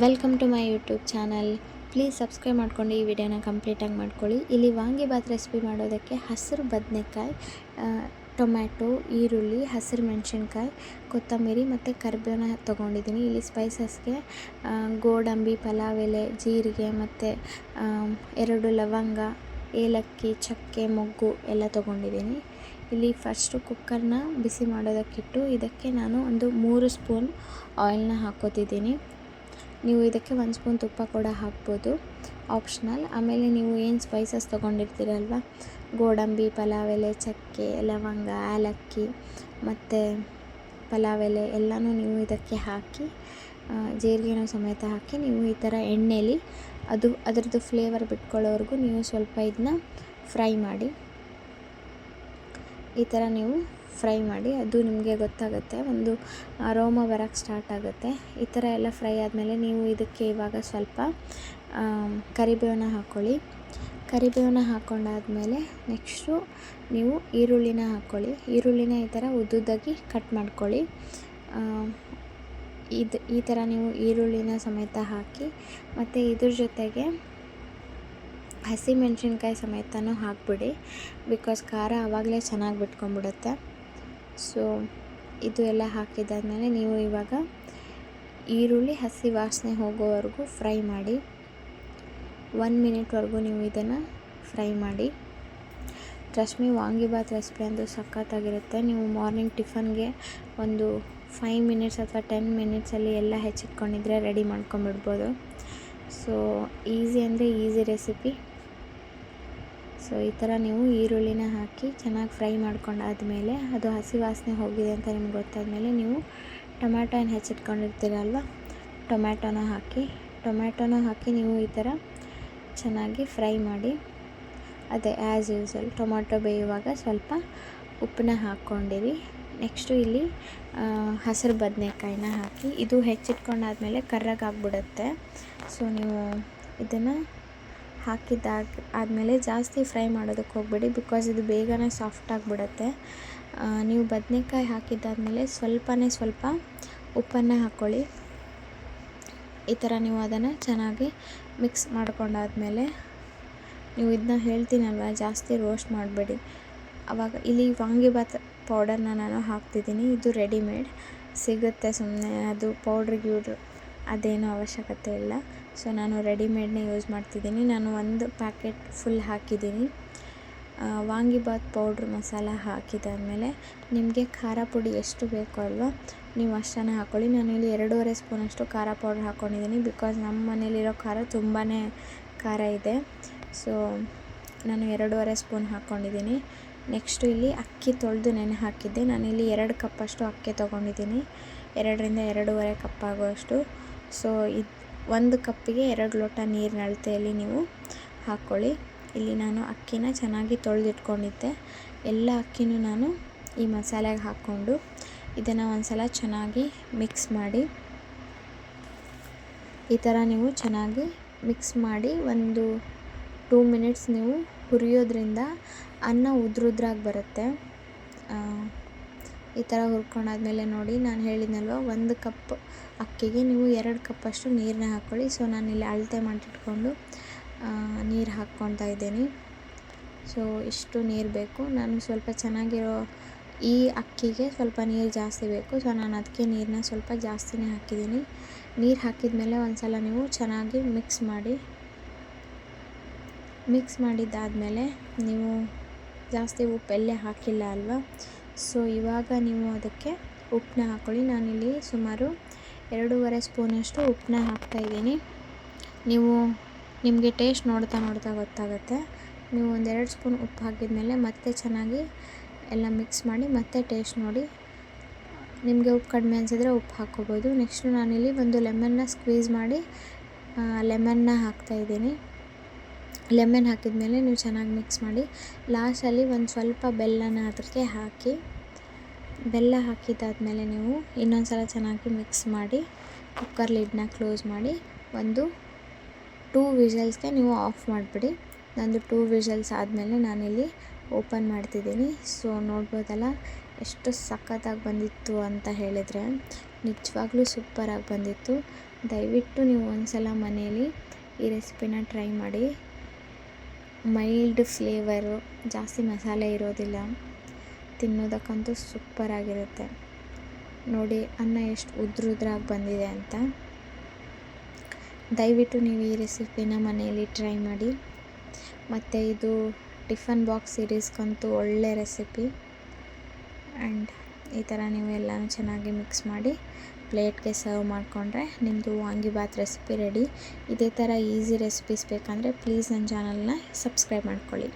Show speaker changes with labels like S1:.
S1: Welcome to my YouTube channel. Please subscribe ಮಾಡ್ಕೊಂಡು ಈ ವಿಡಿಯೋನ ಕಂಪ್ಲೀಟಾಗಿ ಮಾಡ್ಕೊಳ್ಳಿ. ಇಲ್ಲಿ ವಾಂಗಿಬಾತ್ ರೆಸಿಪಿ ಮಾಡೋದಕ್ಕೆ ಹಸಿರು ಬದನೆಕಾಯಿ, ಟೊಮ್ಯಾಟೊ, ಈರುಳ್ಳಿ, ಹಸಿರು ಮೆಣಸಿನ್ಕಾಯಿ, ಕೊತ್ತಂಬರಿ ಮತ್ತು ಕರಿಬೇವನ್ನ ತೊಗೊಂಡಿದ್ದೀನಿ. ಇಲ್ಲಿ ಸ್ಪೈಸಸ್ಗೆ ಗೋಡಂಬಿ, ಪಲಾವ್ ಎಲೆ, ಜೀರಿಗೆ ಮತ್ತು 2 ಲವಂಗ, ಏಲಕ್ಕಿ, ಚಕ್ಕೆ, ಮೊಗ್ಗು ಎಲ್ಲ ತೊಗೊಂಡಿದ್ದೀನಿ. ಇಲ್ಲಿ ಫಸ್ಟು ಕುಕ್ಕರ್ನ ಬಿಸಿ ಮಾಡೋದಕ್ಕಿಟ್ಟು ಇದಕ್ಕೆ ನಾನು ಒಂದು 3 ಸ್ಪೂನ್ ಆಯಿಲ್ನ ಹಾಕ್ಕೋತಿದ್ದೀನಿ. ನೀವು ಇದಕ್ಕೆ 1 ಸ್ಪೂನ್ ತುಪ್ಪ ಕೂಡ ಹಾಕ್ಬೋದು, ಆಪ್ಷನಲ್. ಆಮೇಲೆ ನೀವು ಏನು ಸ್ಪೈಸಸ್ ತೊಗೊಂಡಿರ್ತೀರಲ್ವ, ಗೋಡಂಬಿ, ಪಲಾವ್ ಎಲೆ, ಚಕ್ಕೆ, ಲವಂಗ, ಏಲಕ್ಕಿ ಮತ್ತು ಪಲಾವ್ ಎಲೆ ಎಲ್ಲನೂ ನೀವು ಇದಕ್ಕೆ ಹಾಕಿ, ಜೀರಿಗೆನೂ ಸಮೇತ ಹಾಕಿ ನೀವು ಈ ಥರ ಎಣ್ಣೆಲಿ ಅದರದ್ದು ಫ್ಲೇವರ್ ಬಿಟ್ಕೊಳ್ಳೋವರೆಗೂ ನೀವು ಸ್ವಲ್ಪ ಇದನ್ನ ಫ್ರೈ ಮಾಡಿ. ಈ ಥರ ನೀವು ಫ್ರೈ ಮಾಡಿ, ಅದು ನಿಮಗೆ ಗೊತ್ತಾಗುತ್ತೆ, ಒಂದು ಅರೋಮಾ ಬರೋಕ್ಕೆ ಸ್ಟಾರ್ಟ್ ಆಗುತ್ತೆ. ಈ ಥರ ಎಲ್ಲ ಫ್ರೈ ಆದಮೇಲೆ ನೀವು ಇದಕ್ಕೆ ಇವಾಗ ಸ್ವಲ್ಪ ಕರಿಬೇವನ್ನ ಹಾಕ್ಕೊಳ್ಳಿ. ಕರಿಬೇವನ್ನ ಹಾಕ್ಕೊಂಡಾದ್ಮೇಲೆ ನೆಕ್ಸ್ಟು ನೀವು ಈರುಳ್ಳಿನ ಹಾಕ್ಕೊಳ್ಳಿ. ಈರುಳ್ಳಿನ ಈ ಥರ ಉದ್ದುದ್ದಾಗಿ ಕಟ್ ಮಾಡ್ಕೊಳ್ಳಿ. ಈ ಥರ ನೀವು ಈರುಳ್ಳಿನ ಸಮೇತ ಹಾಕಿ, ಮತ್ತು ಇದ್ರ ಜೊತೆಗೆ ಹಸಿಮೆಣ್ಸಿನ್ಕಾಯಿ ಸಮೇತನೂ ಹಾಕ್ಬಿಡಿ, ಬಿಕಾಸ್ ಖಾರ ಆವಾಗಲೇ ಚೆನ್ನಾಗಿ ಬಿಟ್ಕೊಂಡ್ಬಿಡುತ್ತೆ. ಸೊ ಇದು ಎಲ್ಲ ಹಾಕಿದಾದ್ಮೇಲೆ ನೀವು ಇವಾಗ ಈರುಳ್ಳಿ ಹಸಿ ವಾಸನೆ ಹೋಗೋವರೆಗೂ ಫ್ರೈ ಮಾಡಿ. 1 ಮಿನಿಟ್ವರೆಗೂ ನೀವು ಇದನ್ನು ಫ್ರೈ ಮಾಡಿ. ಟ್ರಸ್ಟ್ ಮೀ, ವಾಂಗಿಬಾತ್ ರೆಸಿಪಿ ಅಂದು ಸಖತ್ತಾಗಿರುತ್ತೆ. ನೀವು ಮಾರ್ನಿಂಗ್ ಟಿಫನ್ಗೆ ಒಂದು 5 ಮಿನಿಟ್ಸ್ ಅಥವಾ 10 ಮಿನಿಟ್ಸಲ್ಲಿ ಎಲ್ಲ ಹೆಚ್ಚಿಟ್ಕೊಂಡಿದ್ರೆ ರೆಡಿ ಮಾಡ್ಕೊಂಬಿಡ್ಬೋದು. ಸೊ ಈಸಿ ಅಂದರೆ ಈಸಿ ರೆಸಿಪಿ. ಸೊ ಈ ಥರ ನೀವು ಈರುಳ್ಳಿನ ಹಾಕಿ ಚೆನ್ನಾಗಿ ಫ್ರೈ ಮಾಡ್ಕೊಂಡಾದ್ಮೇಲೆ ಅದು ಹಸಿ ವಾಸನೆ ಹೋಗಿದೆ ಅಂತ ನಿಮ್ಗೆ ಗೊತ್ತಾದಮೇಲೆ ನೀವು ಟೊಮ್ಯಾಟೊ ಏನು ಹೆಚ್ಚಿಟ್ಕೊಂಡಿರ್ತೀರಲ್ವ, ಟೊಮ್ಯಾಟೊನ ಹಾಕಿ ನೀವು ಈ ಥರ ಚೆನ್ನಾಗಿ ಫ್ರೈ ಮಾಡಿ. ಅದೇ ಆ್ಯಸ್ ಯೂಸಲ್ ಟೊಮ್ಯಾಟೊ ಬೇಯುವಾಗ ಸ್ವಲ್ಪ ಉಪ್ಪನ್ನ ಹಾಕ್ಕೊಂಡಿರಿ. ನೆಕ್ಸ್ಟು ಇಲ್ಲಿ ಹಸಿರು ಬದನೆಕಾಯಿನ ಹಾಕಿ, ಇದು ಹೆಚ್ಚಿಟ್ಕೊಂಡಾದ್ಮೇಲೆ ಕರ್ರಗಾಗ್ಬಿಡುತ್ತೆ. ಸೊ ನೀವು ಇದನ್ನು ಆದಮೇಲೆ ಜಾಸ್ತಿ ಫ್ರೈ ಮಾಡೋದಕ್ಕೆ ಹೋಗಬೇಡಿ, ಬಿಕಾಸ್ ಇದು ಬೇಗನೆ ಸಾಫ್ಟ್ ಆಗಿಬಿಡುತ್ತೆ. ನೀವು ಬದನೆಕಾಯಿ ಹಾಕಿದ್ದಾದಮೇಲೆ ಸ್ವಲ್ಪ ಉಪ್ಪನ್ನು ಹಾಕ್ಕೊಳ್ಳಿ. ಈ ಥರ ನೀವು ಅದನ್ನು ಚೆನ್ನಾಗಿ ಮಿಕ್ಸ್ ಮಾಡ್ಕೊಂಡಾದ್ಮೇಲೆ ನೀವು ಇದನ್ನ ಹೇಳ್ತೀನಲ್ವ, ಜಾಸ್ತಿ ರೋಸ್ಟ್ ಮಾಡಬೇಡಿ. ಆವಾಗ ಇಲ್ಲಿ ವಾಂಗಿಬಾತ್ ಪೌಡರ್ನ ನಾನು ಹಾಕ್ತಿದ್ದೀನಿ. ಇದು ರೆಡಿಮೇಡ್ ಸಿಗುತ್ತೆ, ಸುಮ್ಮನೆ ಅದು ಪೌಡ್ರಿಗೆ ಅದೇನೂ ಅವಶ್ಯಕತೆ ಇಲ್ಲ. ಸೊ ನಾನು ರೆಡಿಮೇಡ್ನೇ ಯೂಸ್ ಮಾಡ್ತಿದ್ದೀನಿ. ನಾನು 1 ಪ್ಯಾಕೆಟ್ ಫುಲ್ ಹಾಕಿದ್ದೀನಿ. ವಾಂಗಿಬಾತ್ ಪೌಡ್ರ್ ಮಸಾಲ ಹಾಕಿದಾದಮೇಲೆ ನಿಮಗೆ ಖಾರ ಪುಡಿ ಎಷ್ಟು ಬೇಕೋ ಅಲ್ವಾ, ನೀವು ಅಷ್ಟನ್ನು ಹಾಕ್ಕೊಳ್ಳಿ. ನಾನಿಲ್ಲಿ 2.5 ಸ್ಪೂನಷ್ಟು ಖಾರ ಪೌಡ್ರ್ ಹಾಕ್ಕೊಂಡಿದ್ದೀನಿ, ಬಿಕಾಸ್ ನಮ್ಮ ಮನೇಲಿರೋ ಖಾರ ತುಂಬಾ ಖಾರ ಇದೆ. ಸೊ ನಾನು 2.5 ಸ್ಪೂನ್ ಹಾಕ್ಕೊಂಡಿದ್ದೀನಿ. ನೆಕ್ಸ್ಟು ಇಲ್ಲಿ ಅಕ್ಕಿ ತೊಳೆದು ನೆನೆ ಹಾಕಿದ್ದೆ. ನಾನಿಲ್ಲಿ 2 ಕಪ್ಪಷ್ಟು ಅಕ್ಕಿ ತೊಗೊಂಡಿದ್ದೀನಿ, 2ರಿಂದ 2.5 ಕಪ್ ಆಗುವಷ್ಟು. ಸೊ 1 ಕಪ್ಪಿಗೆ 2 ಲೋಟ ನೀರಿನ ಅಳತೆಯಲ್ಲಿ ನೀವು ಹಾಕ್ಕೊಳ್ಳಿ. ಇಲ್ಲಿ ನಾನು ಅಕ್ಕಿನ ಚೆನ್ನಾಗಿ ತೊಳೆದಿಟ್ಕೊಂಡಿದ್ದೆ. ಎಲ್ಲ ಅಕ್ಕಿನೂ ನಾನು ಈ ಮಸಾಲೆಗೆ ಹಾಕ್ಕೊಂಡು ಇದನ್ನು ಒಂದ್ಸಲ ಚೆನ್ನಾಗಿ ಮಿಕ್ಸ್ ಮಾಡಿ. ಈ ಥರ ನೀವು ಚೆನ್ನಾಗಿ ಮಿಕ್ಸ್ ಮಾಡಿ ಒಂದು 2 ಮಿನಿಟ್ಸ್ ನೀವು ಹುರಿಯೋದ್ರಿಂದ ಅನ್ನ ಉದ್ರಾಗಿ ಬರುತ್ತೆ. ಈ ಥರ ಹುರ್ಕೊಂಡಾದ್ಮೇಲೆ ನೋಡಿ, ನಾನು ಹೇಳಿದ್ನಲ್ವ, 1 ಕಪ್ ಅಕ್ಕಿಗೆ ನೀವು 2 ಕಪ್ಪಷ್ಟು ನೀರನ್ನ ಹಾಕ್ಕೊಳ್ಳಿ. ಸೊ ನಾನಿಲ್ಲಿ ಅಳತೆ ಮಾಡಿಟ್ಕೊಂಡು ನೀರು ಹಾಕ್ಕೊತಾ ಇದ್ದೀನಿ. ಸೊ ಇಷ್ಟು ನೀರು ಬೇಕು. ನಾನು ಸ್ವಲ್ಪ ಚೆನ್ನಾಗಿರೋ ಈ ಅಕ್ಕಿಗೆ ಸ್ವಲ್ಪ ನೀರು ಜಾಸ್ತಿ ಬೇಕು. ಸೊ ನಾನು ಅದಕ್ಕೆ ನೀರನ್ನ ಸ್ವಲ್ಪ ಜಾಸ್ತಿನೇ ಹಾಕಿದ್ದೀನಿ. ನೀರು ಹಾಕಿದ್ಮೇಲೆ ಒಂದ್ಸಲ ನೀವು ಚೆನ್ನಾಗಿ ಮಿಕ್ಸ್ ಮಾಡಿದ್ದಾದಮೇಲೆ ನೀವು ಜಾಸ್ತಿ ಉಪ್ಪೆಲ್ಲೇ ಹಾಕಿಲ್ಲ ಅಲ್ವಾ, ಸೊ ಇವಾಗ ನೀವು ಅದಕ್ಕೆ ಉಪ್ಪನ್ನ ಹಾಕ್ಕೊಳ್ಳಿ. ನಾನಿಲ್ಲಿ ಸುಮಾರು 2.5 ಸ್ಪೂನಷ್ಟು ಉಪ್ಪನ್ನ ಹಾಕ್ತಾಯಿದ್ದೀನಿ. ನಿಮಗೆ ಟೇಸ್ಟ್ ನೋಡ್ತಾ ಗೊತ್ತಾಗುತ್ತೆ. ನೀವು 1-2 ಸ್ಪೂನ್ ಉಪ್ಪು ಹಾಕಿದ್ಮೇಲೆ ಮತ್ತೆ ಚೆನ್ನಾಗಿ ಎಲ್ಲ ಮಿಕ್ಸ್ ಮಾಡಿ ಮತ್ತೆ ಟೇಸ್ಟ್ ನೋಡಿ. ನಿಮಗೆ ಉಪ್ಪು ಕಡಿಮೆ ಅನಿಸಿದ್ರೆ ಉಪ್ಪು ಹಾಕ್ಕೋಬೋದು. ನೆಕ್ಸ್ಟು ನಾನಿಲ್ಲಿ ಒಂದು ಲೆಮನ್ನ ಸ್ಕ್ವೀಸ್ ಮಾಡಿ ಲೆಮನ್ನ ಹಾಕ್ತಾಯಿದ್ದೀನಿ. ಲೆಮನ್ ಹಾಕಿದ್ಮೇಲೆ ನೀವು ಚೆನ್ನಾಗಿ ಮಿಕ್ಸ್ ಮಾಡಿ. ಲಾಸ್ಟಲ್ಲಿ ಒಂದು ಸ್ವಲ್ಪ ಬೆಲ್ಲನ ಅದಕ್ಕೆ ಹಾಕಿ, ಬೆಲ್ಲ ಹಾಕಿದ್ದಾದಮೇಲೆ ನೀವು ಇನ್ನೊಂದು ಸಲ ಚೆನ್ನಾಗಿ ಮಿಕ್ಸ್ ಮಾಡಿ ಕುಕ್ಕರ್ ಲಿಡ್ನ ಕ್ಲೋಸ್ ಮಾಡಿ ಒಂದು 2 ವಿಷಲ್ಸ್ಗೆ ನೀವು ಆಫ್ ಮಾಡಿಬಿಡಿ. ನಂದು 2 ವಿಷಲ್ಸ್ ಆದಮೇಲೆ ನಾನಿಲ್ಲಿ ಓಪನ್ ಮಾಡ್ತಿದ್ದೀನಿ. ಸೊ ನೋಡ್ಬೋದಲ್ಲ, ಎಷ್ಟು ಸಖತ್ತಾಗಿ ಬಂದಿತ್ತು ಅಂತ ಹೇಳಿದರೆ ನಿಜವಾಗ್ಲೂ ಸೂಪರಾಗಿ ಬಂದಿತ್ತು. ದಯವಿಟ್ಟು ನೀವು ಒಂದ್ಸಲ ಮನೆಯಲ್ಲಿ ಈ ರೆಸಿಪಿನ ಟ್ರೈ ಮಾಡಿ. ಮೈಲ್ಡ್ ಫ್ಲೇವರು, ಜಾಸ್ತಿ ಮಸಾಲೆ ಇರೋದಿಲ್ಲ, ತಿನ್ನೋದಕ್ಕಂತೂ ಸೂಪರಾಗಿರುತ್ತೆ. ನೋಡಿ ಅನ್ನ ಎಷ್ಟು ಉದ್ರಾಗಿ ಬಂದಿದೆ ಅಂತ. ದಯವಿಟ್ಟು ನೀವು ಈ ರೆಸಿಪಿನ ಮನೆಯಲ್ಲಿ ಟ್ರೈ ಮಾಡಿ. ಮತ್ತು ಇದು ಟಿಫನ್ ಬಾಕ್ಸ್ ಸೀರೀಸ್ಗಂತೂ ಒಳ್ಳೆ ರೆಸಿಪಿ. ಆ್ಯಂಡ್ ಈ ಥರ ನೀವು ಎಲ್ಲನೂ ಚೆನ್ನಾಗಿ ಮಿಕ್ಸ್ ಮಾಡಿ ಪ್ಲೇಟ್ಗೆ ಸರ್ವ್ ಮಾಡಿಕೊಂಡ್ರೆ ನಿಮ್ಮದು ವಾಂಗಿಬಾತ್ ರೆಸಿಪಿ ರೆಡಿ. ಇದೇ ಥರ ಈಸಿ ರೆಸಿಪೀಸ್ ಬೇಕಂದರೆ ಪ್ಲೀಸ್ ನನ್ನ ಚಾನಲ್ನ ಸಬ್ಸ್ಕ್ರೈಬ್ ಮಾಡ್ಕೊಳ್ಳಿ.